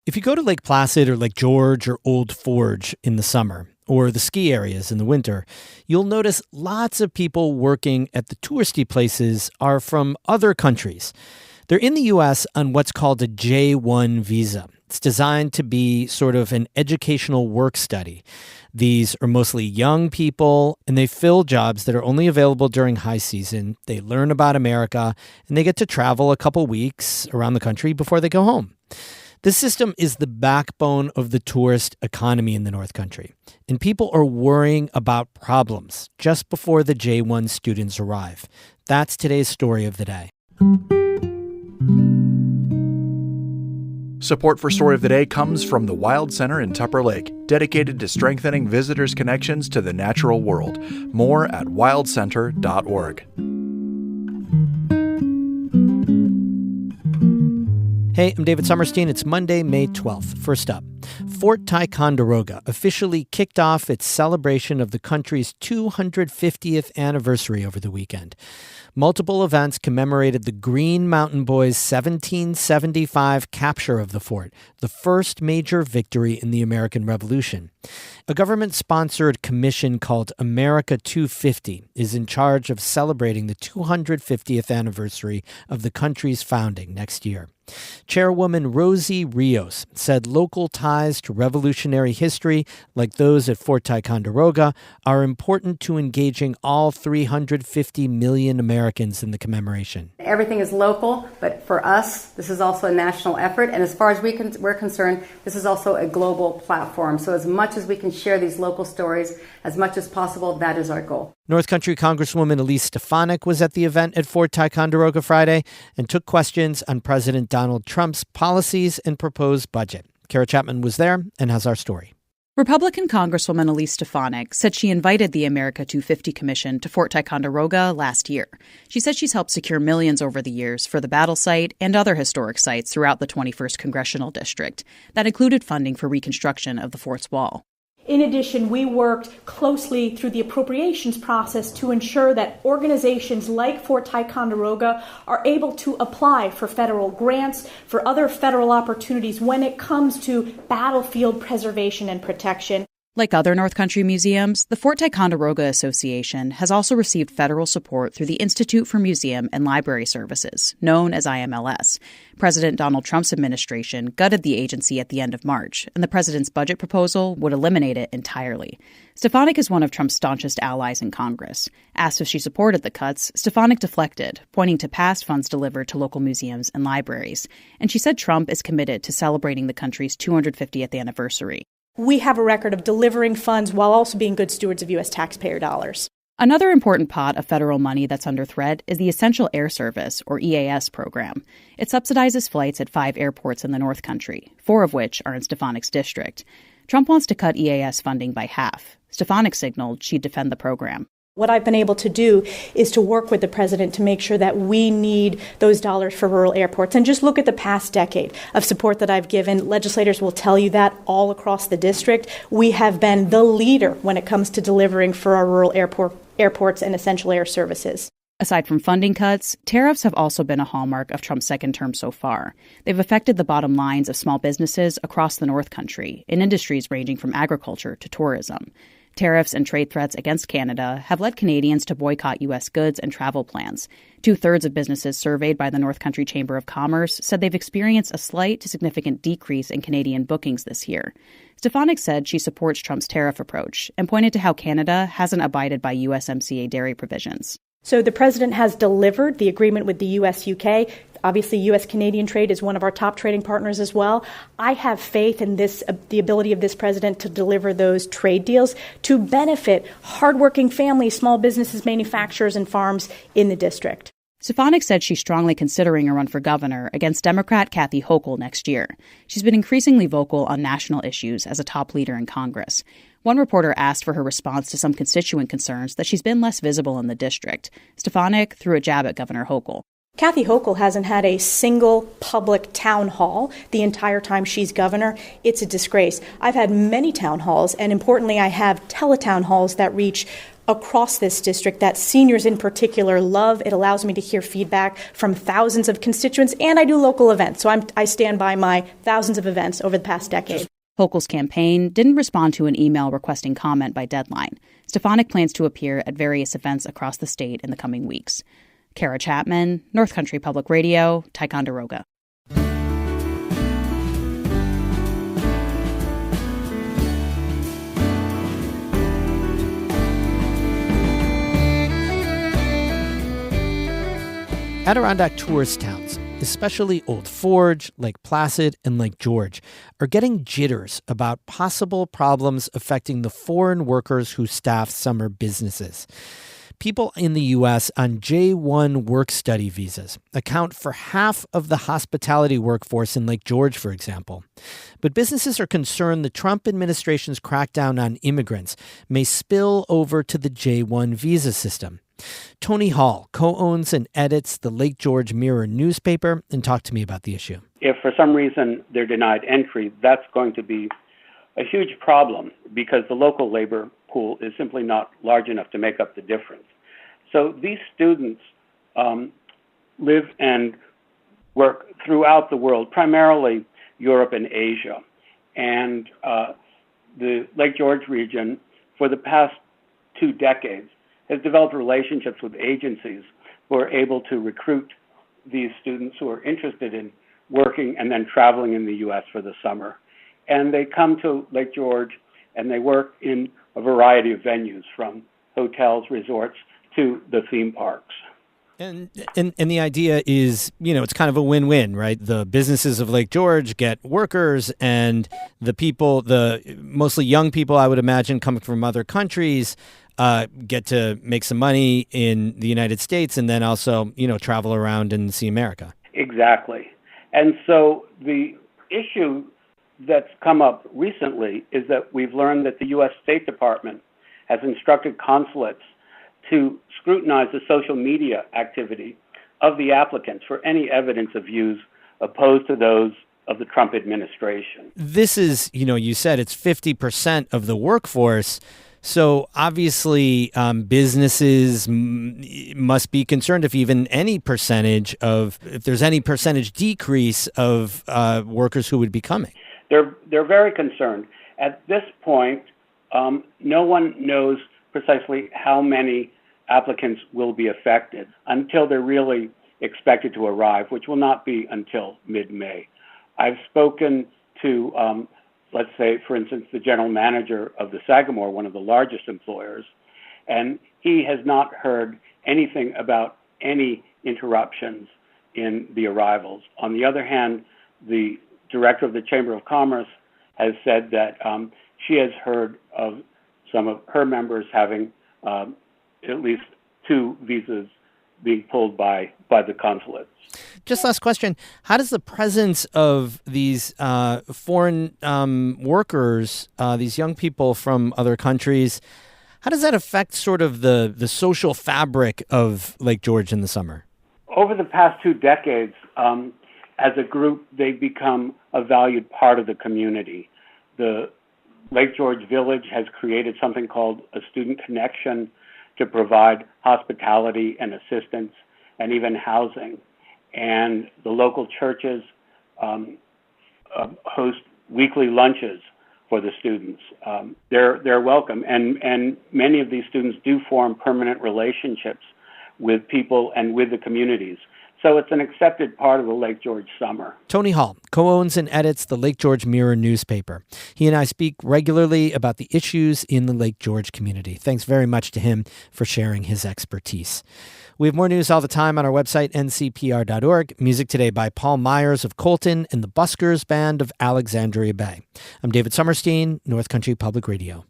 If you go to Lake Placid or Lake George or Old Forge in the summer, or the ski areas in the winter, you'll notice lots of people working at the touristy places are from other countries. They're in the U.S. on what's called a J-1 visa. It's designed to be sort of an educational work study. These are mostly young people, and they fill jobs that are only available during high season. They learn about America, and they get to travel a couple weeks around the country before they go home. This system is the backbone of the tourist economy in the North Country, and people are worrying about problems just before the J-1 students arrive. That's today's story of the day. Support for Story of the Day comes from the Wild Center in Tupper Lake, dedicated to strengthening visitors' connections to the natural world. More at wildcenter.org. Hey, I'm David Sommerstein. It's Monday, May 12th. First up, Fort Ticonderoga officially kicked off its celebration of the country's 250th anniversary over the weekend. Multiple events commemorated the Green Mountain Boys' 1775 capture of the fort, the first major victory in the American Revolution. A government-sponsored commission called America 250 is in charge of celebrating the 250th anniversary of the country's founding next year. Chairwoman Rosie Rios said local ties to revolutionary history, like those at Fort Ticonderoga, are important to engaging all 350 million Americans in the commemoration. Everything is local, but for us, this is also a national effort. And as far as we're concerned, this is also a global platform. So as much as we can share these local stories, as much as possible, that is our goal. North Country Congresswoman Elise Stefanik was at the event at Fort Ticonderoga Friday and took questions on President Donald Trump's policies and proposed budget. Kara Chapman was there and has our story. Republican Congresswoman Elise Stefanik said she invited the America 250 Commission to Fort Ticonderoga last year. She said she's helped secure millions over the years for the battle site and other historic sites throughout the 21st Congressional District. That included funding for reconstruction of the fort's wall. In addition, we worked closely through the appropriations process to ensure that organizations like Fort Ticonderoga are able to apply for federal grants, for other federal opportunities when it comes to battlefield preservation and protection. Like other North Country museums, the Fort Ticonderoga Association has also received federal support through the Institute for Museum and Library Services, known as IMLS. President Donald Trump's administration gutted the agency at the end of March, and the president's budget proposal would eliminate it entirely. Stefanik is one of Trump's staunchest allies in Congress. Asked if she supported the cuts, Stefanik deflected, pointing to past funds delivered to local museums and libraries. And she said Trump is committed to celebrating the country's 250th anniversary. We have a record of delivering funds while also being good stewards of U.S. taxpayer dollars. Another important pot of federal money that's under threat is the Essential Air Service, or EAS, program. It subsidizes flights at 5 airports in the North Country, 4 of which are in Stefanik's district. Trump wants to cut EAS funding by half. Stefanik signaled she'd defend the program. What I've been able to do is to work with the president to make sure that we need those dollars for rural airports. And just look at the past decade of support that I've given. Legislators will tell you that all across the district. We have been the leader when it comes to delivering for our rural airports and essential air services. Aside from funding cuts, tariffs have also been a hallmark of Trump's second term so far. They've affected the bottom lines of small businesses across the North Country in industries ranging from agriculture to tourism. Tariffs and trade threats against Canada have led Canadians to boycott U.S. goods and travel plans. 2/3 of businesses surveyed by the North Country Chamber of Commerce said they've experienced a slight to significant decrease in Canadian bookings this year. Stefanik said she supports Trump's tariff approach and pointed to how Canada hasn't abided by USMCA dairy provisions. So the president has delivered the agreement with the U.S.-UK. Obviously, U.S.-Canadian trade is one of our top trading partners as well. I have faith in the ability of this president to deliver those trade deals to benefit hardworking families, small businesses, manufacturers, and farms in the district. Stefanik said she's strongly considering a run for governor against Democrat Kathy Hochul next year. She's been increasingly vocal on national issues as a top leader in Congress. One reporter asked for her response to some constituent concerns that she's been less visible in the district. Stefanik threw a jab at Governor Hochul. Kathy Hochul hasn't had a single public town hall the entire time she's governor. It's a disgrace. I've had many town halls, and importantly, I have teletown halls that reach across this district that seniors in particular love. It allows me to hear feedback from thousands of constituents, and I do local events. So I stand by my thousands of events over the past decade. Hochul's campaign didn't respond to an email requesting comment by deadline. Stefanik plans to appear at various events across the state in the coming weeks. Kara Chapman, North Country Public Radio, Ticonderoga. Adirondack tourist towns, especially Old Forge, Lake Placid, and Lake George, are getting jitters about possible problems affecting the foreign workers who staff summer businesses. People in the U.S. on J-1 work-study visas account for half of the hospitality workforce in Lake George, for example. But businesses are concerned the Trump administration's crackdown on immigrants may spill over to the J-1 visa system. Tony Hall co-owns and edits the Lake George Mirror newspaper and talked to me about the issue. If for some reason they're denied entry, that's going to be a huge problem because the local labor pool is simply not large enough to make up the difference. So these students live and work throughout the world, primarily Europe and Asia. And the Lake George region, for the past 2 decades, has developed relationships with agencies who are able to recruit these students who are interested in working and then traveling in the U.S. for the summer. And they come to Lake George and they work in a variety of venues, from hotels, resorts, to the theme parks. And the idea is, it's kind of a win-win, right? The businesses of Lake George get workers, and the people, the mostly young people, I would imagine, coming from other countries, get to make some money in the United States and then also, travel around and see America. Exactly. And so the issue that's come up recently is that we've learned that the U.S. State Department has instructed consulates to scrutinize the social media activity of the applicants for any evidence of views opposed to those of the Trump administration. This is, you said it's 50% of the workforce. So obviously businesses must be concerned if there's any percentage decrease of workers who would be coming. They're very concerned. At this point, no one knows precisely how many applicants will be affected until they're really expected to arrive, which will not be until mid-May. I've spoken to, let's say, for instance, the general manager of the Sagamore, one of the largest employers, and he has not heard anything about any interruptions in the arrivals. On the other hand, the director of the Chamber of Commerce has said that she has heard of some of her members having at least 2 visas being pulled by the consulates. Just last question. How does the presence of these foreign workers, these young people from other countries, how does that affect sort of the social fabric of Lake George in the summer? Over the past 2 decades, as a group, they've become a valued part of the community. The Lake George Village has created something called a Student Connection to provide hospitality and assistance and even housing. And the local churches host weekly lunches for the students. They're welcome. And many of these students do form permanent relationships with people and with the communities. So it's an accepted part of the Lake George summer. Tony Hall co-owns and edits the Lake George Mirror newspaper. He and I speak regularly about the issues in the Lake George community. Thanks very much to him for sharing his expertise. We have more news all the time on our website, ncpr.org. Music today by Paul Myers of Colton and the Buskers Band of Alexandria Bay. I'm David Summerstein, North Country Public Radio.